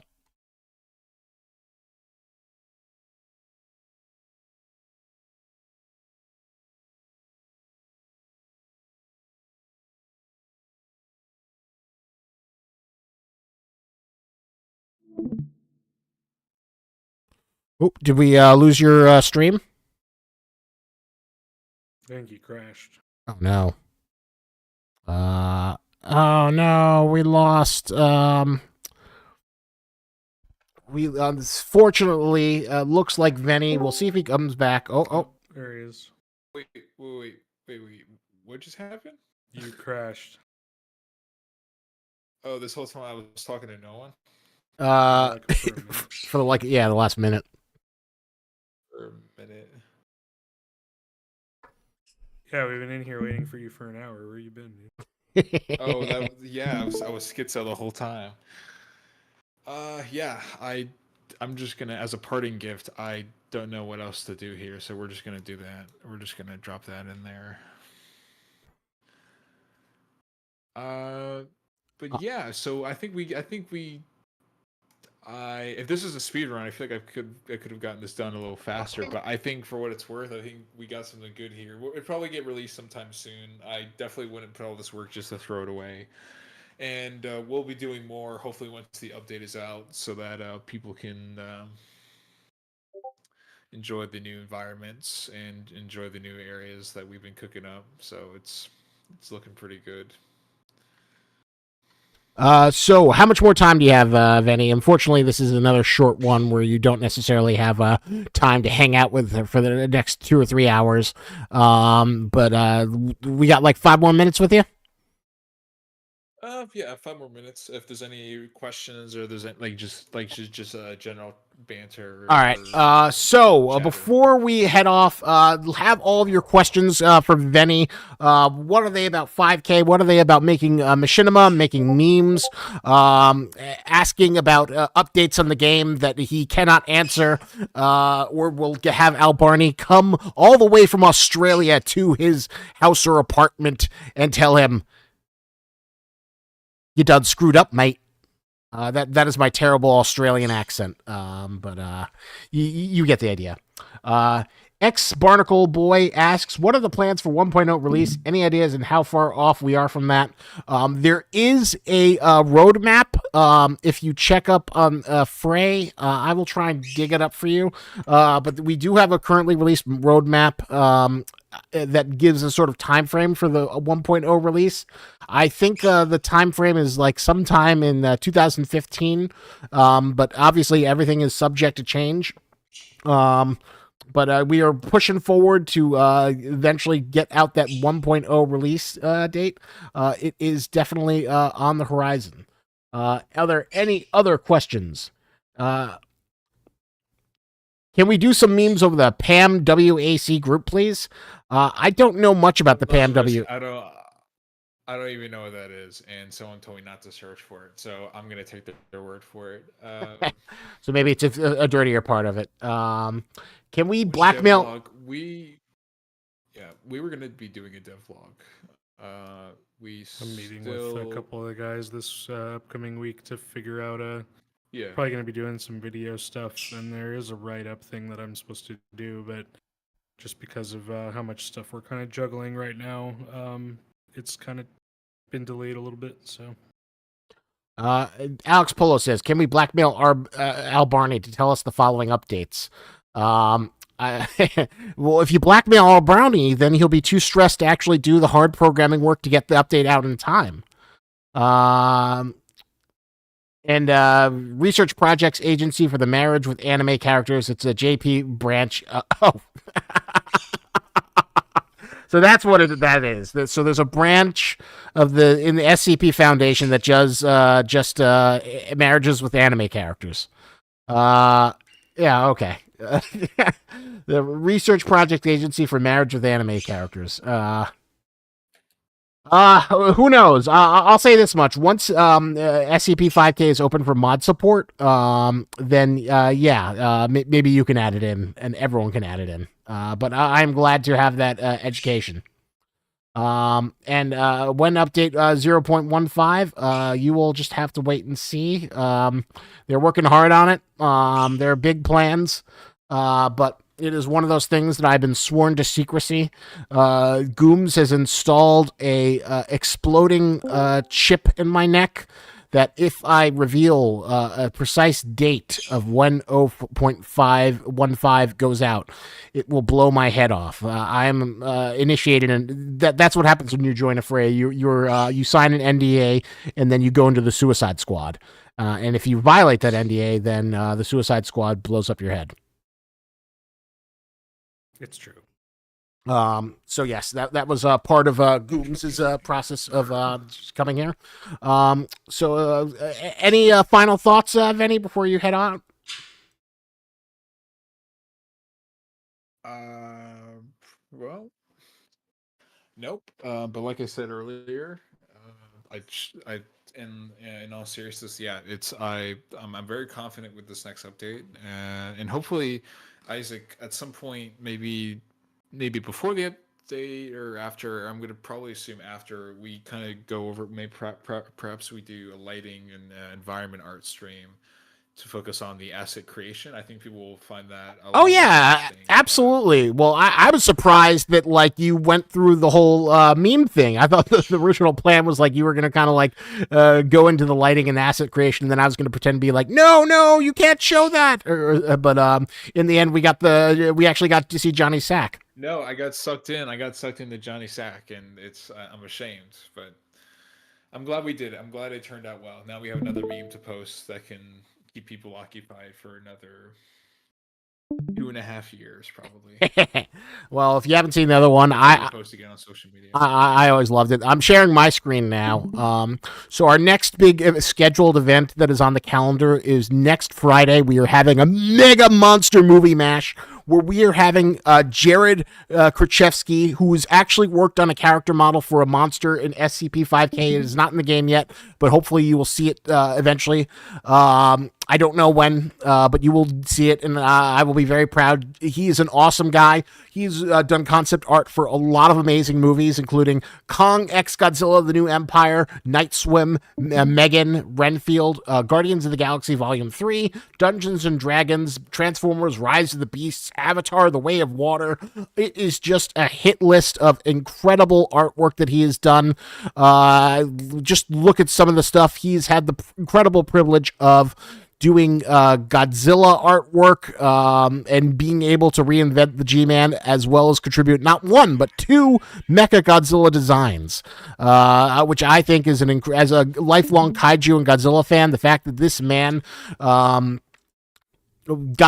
Oh, did we lose your stream? I think you crashed. Oh no. Oh no, we lost. We fortunately looks like Venny. We'll see if he comes back. Oh. There he is. Wait. What just happened? You crashed. Oh, this whole time I was talking to no one? For the last minute. For a minute. Yeah, we've been in here waiting for you for an hour. Where you been, dude? Oh, I was schizo the whole time. Yeah, I'm just gonna, as a parting gift, I don't know what else to do here, so we're just gonna do that. We're just gonna drop that in there. But yeah, so I think if this is a speed run, I feel like I could have gotten this done a little faster. But I think for what it's worth, I think we got something good here. It'll probably get released sometime soon. I definitely wouldn't put all this work just to throw it away. And we'll be doing more, hopefully, once the update is out, so that people can enjoy the new environments and enjoy the new areas that we've been cooking up. So it's looking pretty good. So how much more time do you have, Venny? Unfortunately, this is another short one where you don't necessarily have time to hang out with her for the next 2 or 3 hours. But we got like 5 more minutes with you. Yeah, 5 more minutes. If there's any questions or there's any, just general banter. All right. So before we head off, have all of your questions for Venny. What are they about 5K? What are they about making machinima, making memes, asking about updates on the game that he cannot answer, or we'll have Al Barney come all the way from Australia to his house or apartment and tell him, "You done screwed up, mate." That is my terrible Australian accent. But you get the idea. Ex Barnacle Boy asks, what are the plans for 1.0 release? Any ideas on how far off we are from that? There is a roadmap. If you check up on Frey, I will try and dig it up for you. But we do have a currently released roadmap that gives a sort of time frame for the 1.0 release. I think the time frame is like sometime in 2015, but obviously everything is subject to change. But we are pushing forward to eventually get out that 1.0 release date. It is definitely on the horizon. Are there any other questions? Can we do some memes over the PAM WAC group, please? I don't know much about the PAM W. I don't even know what that is, and someone told me not to search for it, so I'm gonna take their word for it. So maybe it's a dirtier part of it. Can we blackmail? We were gonna be doing a dev log. I'm meeting with a couple of the guys this upcoming week to figure out yeah. probably going to be doing some video stuff, and there is a write-up thing that I'm supposed to do, but just because of how much stuff we're kind of juggling right now, it's kind of been delayed a little bit, so. Alex Polo says, can we blackmail Al Barney to tell us the following updates? Well, if you blackmail Al Barney, then he'll be too stressed to actually do the hard programming work to get the update out in time. And Research Projects Agency for the Marriage with Anime Characters. It's a JP branch. So that's what that is. So there's a branch in the SCP Foundation that does just marriages with anime characters. Yeah, okay. The Research Project Agency for Marriage with Anime Characters. Who knows? I'll say this much: once SCP-5K is open for mod support, then maybe you can add it in, and everyone can add it in. But I'm glad to have that education. And when update 0.15, you will just have to wait and see. They're working hard on it. There are big plans, but it is one of those things that I've been sworn to secrecy. Gooms has installed a exploding chip in my neck that if I reveal a precise date of when 0.515 goes out, it will blow my head off. I'm initiated, and that's what happens when you join a fray. You sign an NDA, and then you go into the Suicide Squad. And if you violate that NDA, then the Suicide Squad blows up your head. It's true. So yes, that was part of Gooms' process of coming here. So any final thoughts, Venny, before you head on? Well, nope. But like I said earlier, in all seriousness, yeah, I'm very confident with this next update, and hopefully, Isaac, at some point, maybe before the update or after, I'm going to probably assume after, we kind of go over, maybe perhaps we do a lighting and environment art stream to focus on the asset creation. I think people will find that a lot more interesting. Absolutely. Well, I was surprised that you went through the whole meme thing. I thought the original plan was you were going to kind of go into the lighting and asset creation, and then I was going to pretend to be no, you can't show that. But in the end, we actually got to see Johnny Sack. No, I got sucked into Johnny Sack, and I'm ashamed, but I'm glad we did it. I'm glad it turned out well. Now we have another meme to post that can keep people occupied for another 2.5 years, probably. Well, if you haven't seen the other one, I post again on social media. I always loved it. I'm sharing my screen now. So our next big scheduled event that is on the calendar is next Friday. We are having a mega monster movie mash where we are having Jared Krachevsky, who's actually worked on a character model for a monster in SCP-5K. It is not in the game yet, but hopefully you will see it eventually. I don't know when, but you will see it, and I will be very proud. He is an awesome guy. He's done concept art for a lot of amazing movies, including Kong x Godzilla, The New Empire, Night Swim, Megan, Renfield, Guardians of the Galaxy Volume 3, Dungeons and Dragons, Transformers, Rise of the Beasts, Avatar, The Way of Water. It is just a hit list of incredible artwork that he has done. Just look at some of the stuff. He's had the incredible privilege of doing Godzilla artwork and being able to reinvent the G-Man, as well as contribute not one but 2 Mecha Godzilla designs, which I think is as a lifelong Kaiju and Godzilla fan, the fact that this man got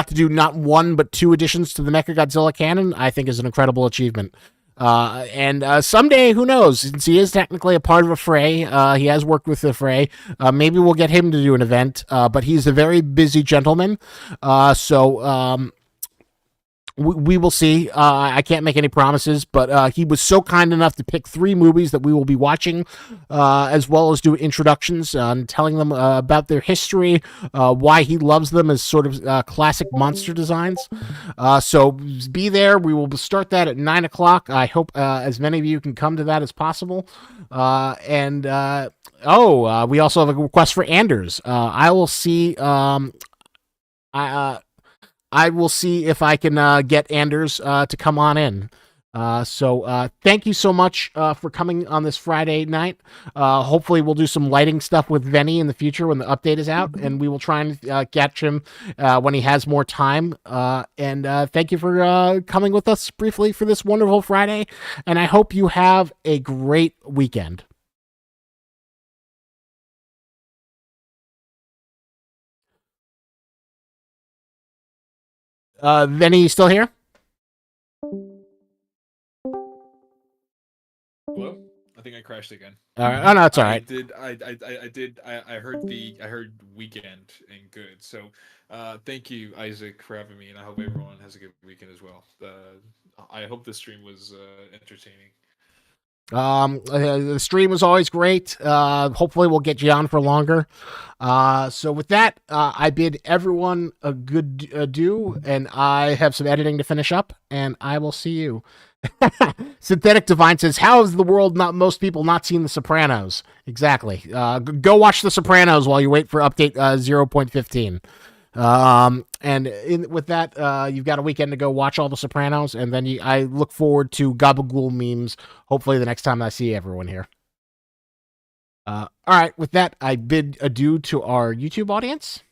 to do not one but 2 additions to the Mecha Godzilla canon, I think is an incredible achievement. And someday, who knows? Since he is technically a part of a fray, he has worked with the fray. Maybe we'll get him to do an event. But he's a very busy gentleman. So we will see. I can't make any promises, but he was so kind enough to pick 3 movies that we will be watching, as well as do introductions and telling them about their history, why he loves them as sort of classic monster designs. So be there. We will start that at 9 o'clock. I hope as many of you can come to that as possible. We also have a request for Anders. I will see. I will see if I can get Anders to come on in. So thank you so much for coming on this Friday night. Hopefully we'll do some lighting stuff with Venny in the future when the update is out, and we will try and catch him when he has more time. And thank you for coming with us briefly for this wonderful Friday, and I hope you have a great weekend. Venny, you still here? Hello? I think I crashed again. All right. Oh no, it's all right. I heard weekend and good. So thank you, Isaac, for having me, and I hope everyone has a good weekend as well. I hope the stream was entertaining. The stream was always great. Hopefully we'll get you on for longer. So with that, I bid everyone a good adieu, and I have some editing to finish up, and I will see you. Synthetic Divine says, how has the world most people not seen The Sopranos? Exactly. Go watch The Sopranos while you wait for update 0.15. With that, you've got a weekend to go watch all The Sopranos, and then I look forward to Gabagool memes, hopefully the next time I see everyone here. All right, with that, I bid adieu to our YouTube audience.